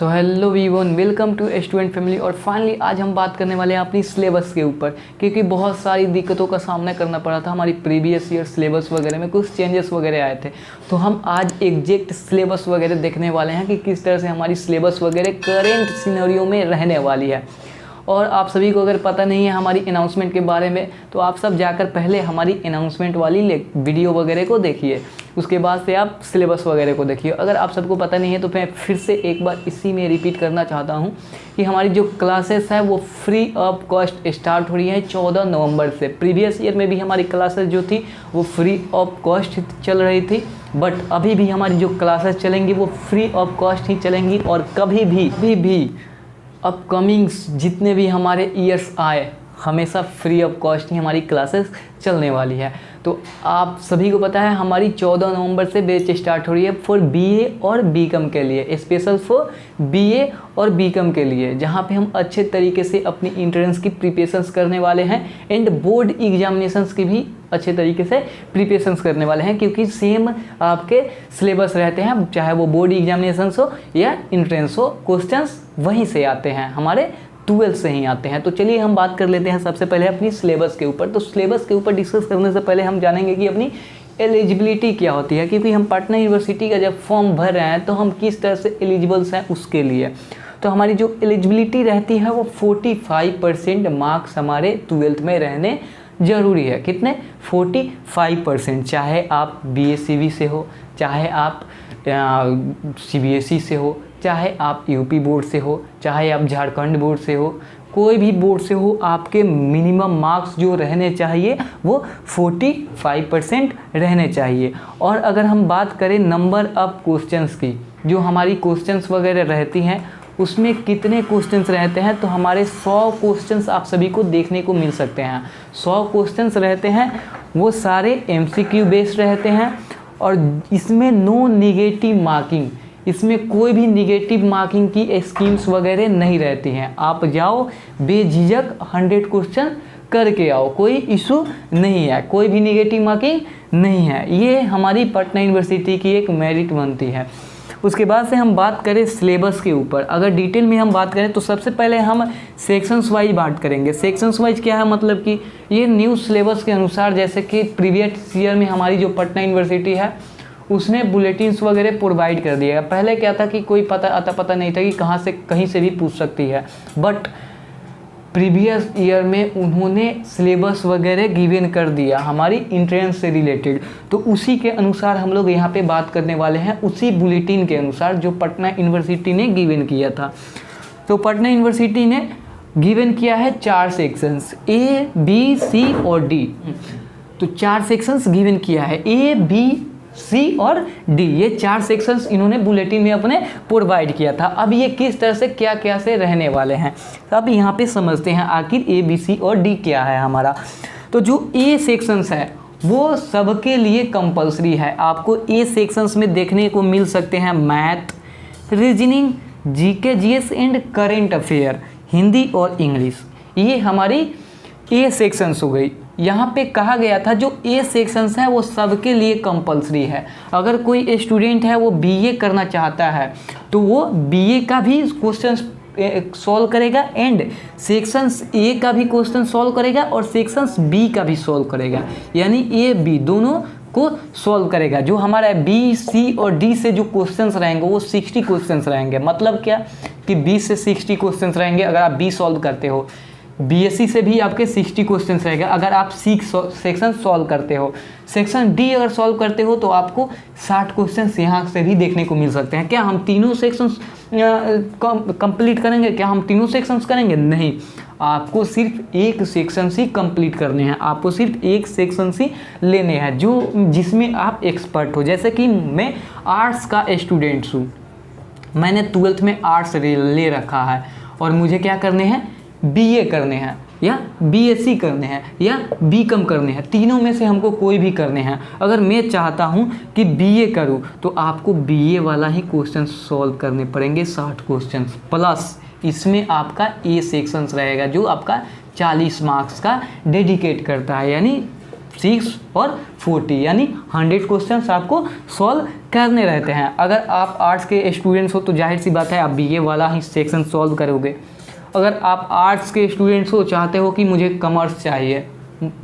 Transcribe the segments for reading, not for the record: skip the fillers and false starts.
सो hello वीवन, welcome to student family. और finally आज हम बात करने वाले हैं अपनी सिलेबस के ऊपर, क्योंकि बहुत सारी दिक्कतों का सामना करना पड़ा था। हमारी प्रीवियस ईयर सिलेबस वगैरह में कुछ चेंजेस वगैरह आए थे, तो हम आज एग्जैक्ट सिलेबस वगैरह देखने वाले हैं कि किस तरह से हमारी सिलेबस वगैरह करेंट सिनेरियो में रहने वाली है। और आप सभी को अगर पता नहीं है हमारी अनाउंसमेंट के बारे में, तो आप सब जाकर पहले हमारी अनाउंसमेंट वाली वीडियो वगैरह को देखिए, उसके बाद से आप सिलेबस वगैरह को देखिए। अगर आप सबको पता नहीं है तो मैं फिर से एक बार इसी में रिपीट करना चाहता हूँ कि हमारी जो क्लासेस है वो फ्री ऑफ कॉस्ट स्टार्ट हो रही है 14 नवंबर से। प्रीवियस ईयर में भी हमारी क्लासेस जो थी वो फ्री ऑफ कॉस्ट चल रही थी, बट अभी भी हमारी जो क्लासेस चलेंगी वो फ्री ऑफ कॉस्ट ही चलेंगी। और कभी भी अपकमिंग्स जितने भी हमारे ईयर्स आए हमेशा फ्री ऑफ कॉस्ट ही हमारी क्लासेस चलने वाली है। तो आप सभी को पता है हमारी 14 नवंबर से बैच स्टार्ट हो रही है फॉर बीए और बीकॉम के लिए, स्पेशल फॉर बीए और बीकॉम के लिए, जहां पे हम अच्छे तरीके से अपनी इंट्रेंस की प्रिपरेशंस करने वाले हैं एंड बोर्ड एग्जामिनेशंस की भी अच्छे तरीके से प्रिपरेशंस करने वाले हैं, क्योंकि सेम आपके सिलेबस रहते हैं, चाहे वो बोर्ड एग्जामिनेशंस हो या इंट्रेंस हो, क्वेश्चंस वहीं से आते हैं, हमारे 12 से ही आते हैं। तो चलिए हम बात कर लेते हैं सबसे पहले अपनी सिलेबस के ऊपर। तो सिलेबस के ऊपर डिस्कस करने से पहले हम जानेंगे कि अपनी एलिजिबिलिटी क्या होती है, क्योंकि हम पटना यूनिवर्सिटी का जब फॉर्म भर रहे हैं तो हम किस तरह से एलिजिबल्स हैं उसके लिए। तो हमारी जो एलिजिबिलिटी रहती है वो 45% मार्क्स हमारे 12th में रहने ज़रूरी है। कितने? 45%। चाहे आप BSCV से हो, चाहे आप CBSE से हो, चाहे आप यूपी बोर्ड से हो, चाहे आप झारखंड बोर्ड से हो, कोई भी बोर्ड से हो, आपके मिनिमम मार्क्स जो रहने चाहिए वो 45% रहने चाहिए। और अगर हम बात करें नंबर ऑफ क्वेश्चंस की, जो हमारी क्वेश्चंस वगैरह रहती हैं उसमें कितने क्वेश्चंस रहते हैं, तो हमारे 100 क्वेश्चंस आप सभी को देखने को मिल सकते हैं। 100 क्वेश्चंस रहते हैं, वो सारे MCQ बेस्ड रहते हैं और इसमें नो निगेटिव मार्किंग, इसमें कोई भी निगेटिव मार्किंग की स्कीम्स वगैरह नहीं रहती हैं। आप जाओ बेझिझक 100 क्वेश्चन करके आओ, कोई इशू नहीं है, कोई भी निगेटिव मार्किंग नहीं है। ये हमारी पटना यूनिवर्सिटी की एक मेरिट बनती है। उसके बाद से हम बात करें सिलेबस के ऊपर, अगर डिटेल में हम बात करें तो सबसे पहले हम सेक्शंस वाइज बात करेंगे। सेक्शंस वाइज क्या है, मतलब कि ये न्यू सिलेबस के अनुसार, जैसे कि प्रीवियस ईयर में हमारी जो पटना यूनिवर्सिटी है उसने बुलेटिन्स वगैरह प्रोवाइड कर दिया है। पहले क्या था कि कोई पता नहीं था कि कहाँ से कहीं से भी पूछ सकती है, बट प्रीवियस ईयर में उन्होंने सिलेबस वगैरह गिवन कर दिया हमारी इंट्रेंस से रिलेटेड। तो उसी के अनुसार हम लोग यहाँ पे बात करने वाले हैं, उसी बुलेटिन के अनुसार जो पटना यूनिवर्सिटी ने गिवन किया था। तो पटना यूनिवर्सिटी ने गिवन किया है 4 सेक्शंस, A, B, C और D। तो 4 सेक्शंस गिवन किया है, A, B, C और D, ये 4 सेक्शंस इन्होंने बुलेटिन में अपने प्रोवाइड किया था। अब ये किस तरह से क्या से रहने वाले हैं, तो अब यहाँ पे समझते हैं आखिर A, B, C और D क्या है हमारा। तो जो A सेक्शंस है वो सबके लिए कंपलसरी है। आपको A सेक्शंस में देखने को मिल सकते हैं math, reasoning, GK, GS and current affair, Hindi और इंग्लिश। ये हमारी A सेक्शंस हो गई। यहाँ पे कहा गया था जो A सेक्शंस है वो सबके लिए कंपलसरी है। अगर कोई स्टूडेंट है वो BA करना चाहता है तो वो BA का भी क्वेश्चन सॉल्व करेगा एंड सेक्शंस A का भी क्वेश्चन सॉल्व करेगा और सेक्शंस B का भी सॉल्व करेगा, यानी A, B दोनों को सॉल्व करेगा। जो हमारा B, C और D से जो क्वेश्चंस रहेंगे वो 60 क्वेश्चंस रहेंगे। मतलब क्या कि 20 से 60 क्वेश्चंस रहेंगे अगर आप B सॉल्व करते हो। BSc से भी आपके 60 क्वेश्चंस रहेगा अगर आप सेक्शन सॉल्व करते हो। सेक्शन D अगर सॉल्व करते हो तो आपको 60 क्वेश्चंस यहाँ से भी देखने को मिल सकते हैं। क्या हम तीनों सेक्शंस कंप्लीट करेंगे? क्या हम तीनों सेक्शंस करेंगे? नहीं, आपको सिर्फ एक सेक्शन ही कंप्लीट करने हैं, आपको सिर्फ एक सेक्शन ही लेने हैं जो जिसमें आप एक्सपर्ट हो। जैसे कि मैं आर्ट्स का स्टूडेंट हूँ, मैंने 12th में आर्ट्स ले रखा है और मुझे क्या करने हैं, BA करने हैं या BSc करने हैं या BCom करने हैं, तीनों में से हमको कोई भी करने हैं। अगर मैं चाहता हूं कि BA करूं तो आपको BA वाला ही क्वेश्चन सॉल्व करने पड़ेंगे, 60 क्वेश्चन प्लस इसमें आपका A सेक्शंस रहेगा जो आपका 40 मार्क्स का डेडिकेट करता है, यानी 6 और 40 यानी 100 क्वेश्चंस आपको सॉल्व करने रहते हैं। अगर आप आर्ट्स के स्टूडेंट्स हो तो जाहिर सी बात है आप बीए वाला ही सेक्शन सॉल्व करोगे। अगर आप आर्ट्स के स्टूडेंट्स हो, चाहते हो कि मुझे कॉमर्स चाहिए,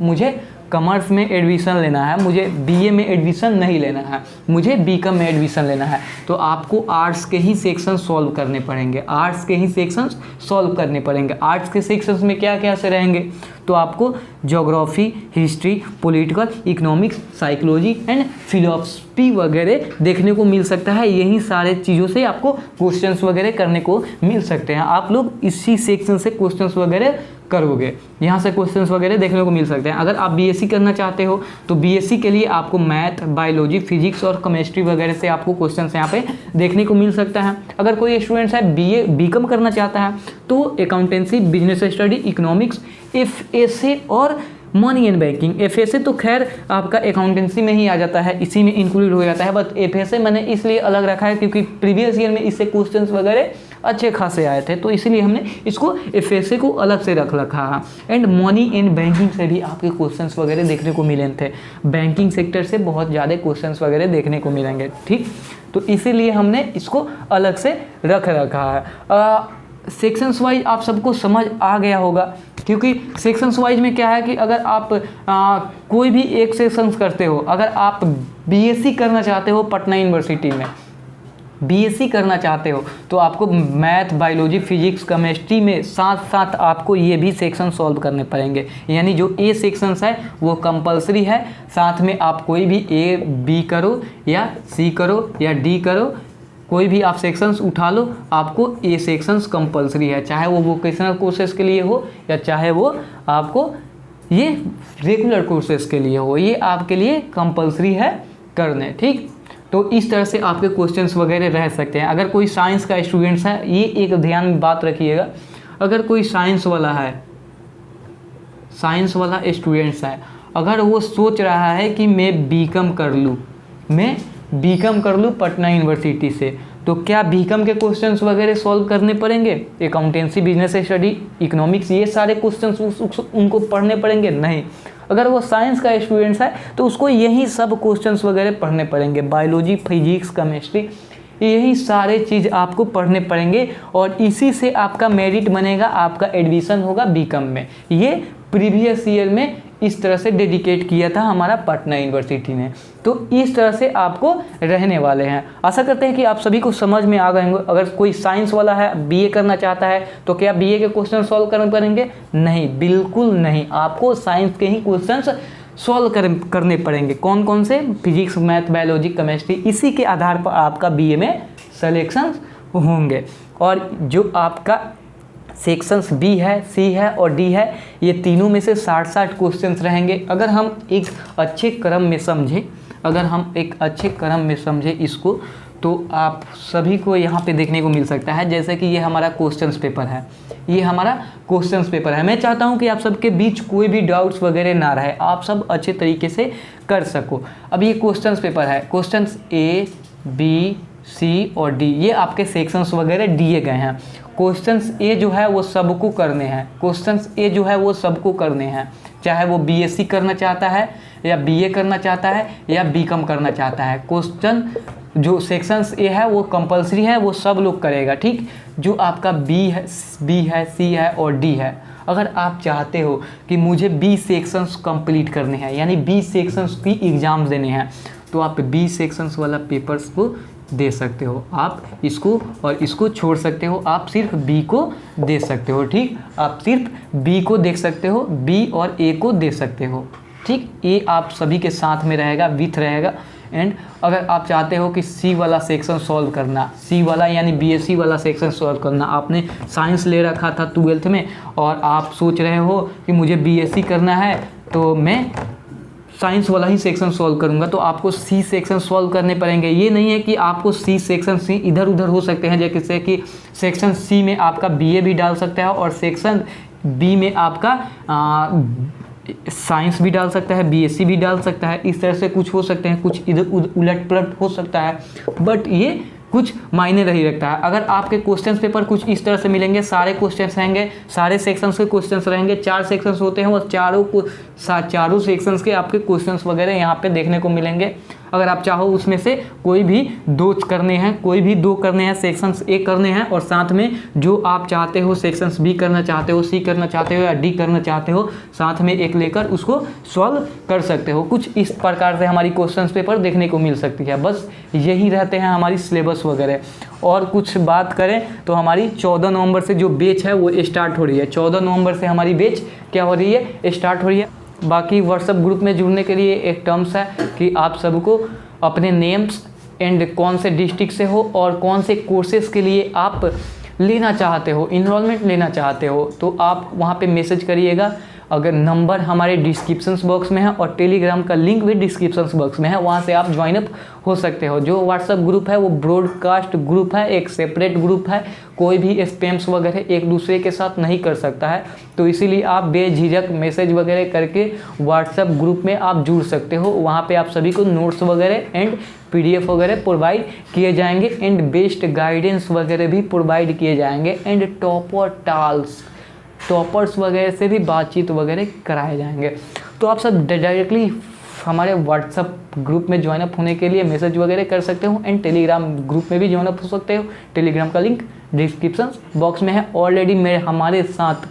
मुझे कॉमर्स में एडमिशन लेना है, मुझे बीए में एडमिशन नहीं लेना है, मुझे बीकॉम में एडमिशन लेना है, तो आपको आर्ट्स के ही सेक्शन सॉल्व करने पड़ेंगे। आर्ट्स के ही सेक्शंस सॉल्व करने पड़ेंगे। आर्ट्स के सेक्शंस में क्या क्या से रहेंगे, तो आपको geography, history, political, economics, psychology and philosophy वगैरह देखने को मिल सकता है। यही सारे चीज़ों से आपको क्वेश्चंस वगैरह करने को मिल सकते हैं। आप लोग इसी सेक्शन से क्वेश्चंस वगैरह करोगे, यहाँ से क्वेश्चंस वगैरह देखने को मिल सकते हैं। अगर आप बीएससी करना चाहते हो तो बीएससी के लिए आपको मैथ, बायोलॉजी, फिजिक्स और केमिस्ट्री वगैरह से आपको क्वेश्चंस यहाँ पे देखने को मिल सकता है। अगर कोई स्टूडेंट्स है बीकॉम करना चाहता है तो accountancy, business study, economics, FSA और मनी एंड बैंकिंग। एफएसए तो खैर आपका अकाउंटेंसी में ही आ जाता है, इसी में इंक्लूड हो जाता है, बट एफएसए मैंने इसलिए अलग रखा है क्योंकि प्रीवियस ईयर में इससे क्वेश्चंस वगैरह अच्छे खासे आए थे, तो इसलिए हमने इसको एफएसए को अलग से रख रखा है। एंड मनी एंड बैंकिंग से भी आपके क्वेश्चंस वगैरह देखने को मिले थे। बैंकिंग सेक्टर से बहुत ज़्यादा क्वेश्चंस वगैरह देखने को मिलेंगे, ठीक, तो इसीलिए हमने इसको अलग से रख रखा है। सेक्शंस वाइज आप सबको समझ आ गया होगा, क्योंकि सेक्शंस वाइज में क्या है कि अगर आप कोई भी एक सेक्शंस करते हो, अगर आप बीएससी करना चाहते हो पटना यूनिवर्सिटी में, बीएससी करना चाहते हो तो आपको मैथ, बायोलॉजी, फिजिक्स, केमिस्ट्री में साथ साथ आपको ये भी सेक्शन सॉल्व करने पड़ेंगे। यानी जो ए सेक्शंस है वो कंपलसरी है, साथ में आप कोई भी ए बी करो या सी करो या डी करो, कोई भी आप सेक्शंस उठा लो, आपको ए सेक्शंस कंपलसरी है, चाहे वो वोकेशनल कोर्सेज के लिए हो या चाहे वो आपको ये रेगुलर कोर्सेज के लिए हो, ये आपके लिए कंपलसरी है करने, ठीक। तो इस तरह से आपके क्वेश्चंस वगैरह रह सकते हैं। अगर कोई साइंस का स्टूडेंट्स है, ये एक ध्यान में बात रखिएगा, अगर कोई साइंस वाला है, साइंस वाला स्टूडेंट्स है, अगर वो सोच रहा है कि मैं बीकॉम कर लूँ, मैं बीकॉम कर लूँ पटना यूनिवर्सिटी से, तो क्या बीकॉम के क्वेश्चंस वगैरह सॉल्व करने पड़ेंगे? अकाउंटेंसी, बिजनेस स्टडी, इकोनॉमिक्स, ये सारे क्वेश्चंस उनको पढ़ने पड़ेंगे? नहीं। अगर वो साइंस का स्टूडेंट्स है तो उसको यही सब क्वेश्चंस वगैरह पढ़ने पड़ेंगे। बायोलॉजी, फिजिक्स, केमिस्ट्री, यही सारे चीज़ आपको पढ़ने पड़ेंगे और इसी से आपका मेरिट बनेगा, आपका एडमिशन होगा बीकॉम में। ये प्रीवियस ईयर में इस तरह से डेडिकेट किया था हमारा पटना यूनिवर्सिटी ने। तो इस तरह से आपको रहने वाले हैं। आशा करते हैं कि आप सभी को समझ में आ गए होंगे। अगर कोई साइंस वाला है, बीए करना चाहता है, तो क्या बीए के क्वेश्चन सॉल्व करने पड़ेंगे? नहीं, बिल्कुल नहीं। आपको साइंस के ही क्वेश्चंस सॉल्व करने पड़ेंगे। कौन कौन से? Physics, math, biology, chemistry. इसी के आधार पर आपका बीए में सिलेक्शन होंगे। और जो आपका सेक्शंस बी है, सी है और डी है, ये तीनों में से 60-60 क्वेश्चंस रहेंगे। अगर हम एक अच्छे क्रम में समझें, इसको, तो आप सभी को यहाँ पे देखने को मिल सकता है। जैसे कि ये हमारा क्वेश्चंस पेपर है, मैं चाहता हूँ कि आप सबके बीच कोई भी डाउट्स वगैरह ना रहे, आप सब अच्छे तरीके से कर सको। अब ये क्वेश्चंस पेपर है, क्वेश्चंस ए, बी, सी और डी, ये आपके सेक्शंस वगैरह दिए गए हैं। क्वेश्चंस ए जो है वो सबको करने हैं, चाहे वो बीएससी करना चाहता है या बीए करना चाहता है या बीकॉम करना चाहता है। क्वेश्चन जो सेक्शंस ए है वो कंपलसरी है, वो सब लोग करेगा, ठीक। जो आपका बी है, सी है और डी है, अगर आप चाहते हो कि मुझे बी सेक्शंस कंप्लीट करने हैं, यानी बी सेक्शंस की एग्ज़ाम्स देने हैं, तो आप बी सेक्शंस वाला पेपर्स को दे सकते हो। आप इसको और इसको छोड़ सकते हो, आप सिर्फ बी को दे सकते हो, ठीक। आप सिर्फ बी को देख सकते हो, बी और ए को दे सकते हो, ठीक। ए आप सभी के साथ में रहेगा, विथ रहेगा। एंड अगर आप चाहते हो कि सी वाला सेक्शन सॉल्व करना, सी वाला यानी बीएससी वाला सेक्शन सॉल्व करना, आपने साइंस ले रखा था 12th में और आप सोच रहे हो कि मुझे बीएससी करना है तो मैं साइंस वाला ही सेक्शन सॉल्व करूंगा, तो आपको सी सेक्शन सॉल्व करने पड़ेंगे। ये नहीं है कि आपको सी सेक्शन सी इधर उधर हो सकते हैं, जैसे कि सेक्शन सी में आपका बीए भी डाल सकता है और सेक्शन बी में आपका साइंस भी डाल सकता है, बीएससी भी डाल सकता है। इस तरह से कुछ हो सकते हैं, कुछ इधर उलट पलट हो सकता है, बट ये कुछ मायने नहीं रखता है। अगर आपके क्वेश्चन पेपर कुछ इस तरह से मिलेंगे, सारे क्वेश्चंस रहेंगे, सारे सेक्शंस के क्वेश्चंस रहेंगे, 4 सेक्शंस होते हैं और चारों सेक्शंस के आपके क्वेश्चंस वगैरह यहाँ पे देखने को मिलेंगे। अगर आप चाहो उसमें से कोई भी 2 करने हैं, सेक्शंस ए करने हैं और साथ में जो आप चाहते हो सेक्शंस बी करना चाहते हो, सी करना चाहते हो या डी करना चाहते हो, साथ में एक लेकर उसको सॉल्व कर सकते हो। कुछ इस प्रकार से हमारी क्वेश्चन पेपर देखने को मिल सकती है। बस यही रहते हैं हमारी सिलेबस वगैरह। और कुछ बात करें तो हमारी 14 नवंबर से जो बैच है वो स्टार्ट हो रही है। 14 नवंबर से हमारी बैच क्या हो रही है, स्टार्ट हो रही है। बाकी व्हाट्सएप ग्रुप में जुड़ने के लिए एक टर्म्स है कि आप सबको अपने नेम्स एंड कौन से डिस्ट्रिक्ट से हो और कौन से कोर्सेज़ के लिए आप लेना चाहते हो, इनरोलमेंट लेना चाहते हो, तो आप वहाँ पे मैसेज करिएगा। अगर नंबर हमारे डिस्क्रिप्शन बॉक्स में है और टेलीग्राम का लिंक भी डिस्क्रिप्शन बॉक्स में है, वहाँ से आप ज्वाइन अप हो सकते हो। जो व्हाट्सएप ग्रुप है वो ब्रॉडकास्ट ग्रुप है, एक सेपरेट ग्रुप है, कोई भी स्पैम्स वगैरह एक दूसरे के साथ नहीं कर सकता है। तो इसीलिए आप बेझिझक मैसेज वगैरह करके व्हाट्सएप ग्रुप में आप जुड़ सकते हो। वहाँ पे आप सभी को नोट्स वगैरह एंड PDF वगैरह प्रोवाइड किए जाएंगे एंड बेस्ट गाइडेंस वगैरह भी प्रोवाइड किए जाएंगे एंड टॉपर्स वगैरह से भी बातचीत वगैरह कराए जाएंगे। तो आप सब डायरेक्टली हमारे व्हाट्सएप ग्रुप में ज्वाइन अप होने के लिए मैसेज वगैरह कर सकते हो एंड टेलीग्राम ग्रुप में भी ज्वाइन अप हो सकते हो। टेलीग्राम का लिंक डिस्क्रिप्शन बॉक्स में है। ऑलरेडी हमारे साथ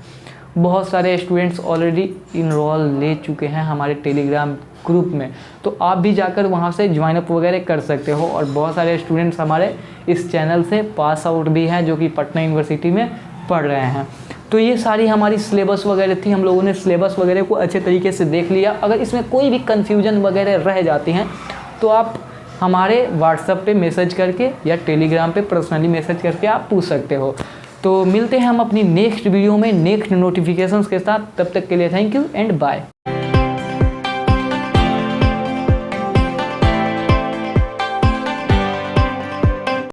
बहुत सारे स्टूडेंट्स ऑलरेडी इनरोल ले चुके हैं हमारे टेलीग्राम ग्रुप में, तो आप भी जाकर वहाँ से ज्वाइन अप वगैरह कर सकते हो। और बहुत सारे स्टूडेंट्स हमारे इस चैनल से पास आउट भी हैं जो कि पटना यूनिवर्सिटी में पढ़ रहे हैं। तो ये सारी हमारी सिलेबस वगैरह थी। हम लोगों ने सिलेबस वगैरह को अच्छे तरीके से देख लिया। अगर इसमें कोई भी कन्फ्यूजन वगैरह रह जाती हैं तो आप हमारे व्हाट्सएप पे मैसेज करके या टेलीग्राम पे पर्सनली मैसेज करके आप पूछ सकते हो। तो मिलते हैं हम अपनी नेक्स्ट वीडियो में नेक्स्ट नोटिफिकेशंस के साथ। तब तक के लिए थैंक यू एंड बाय।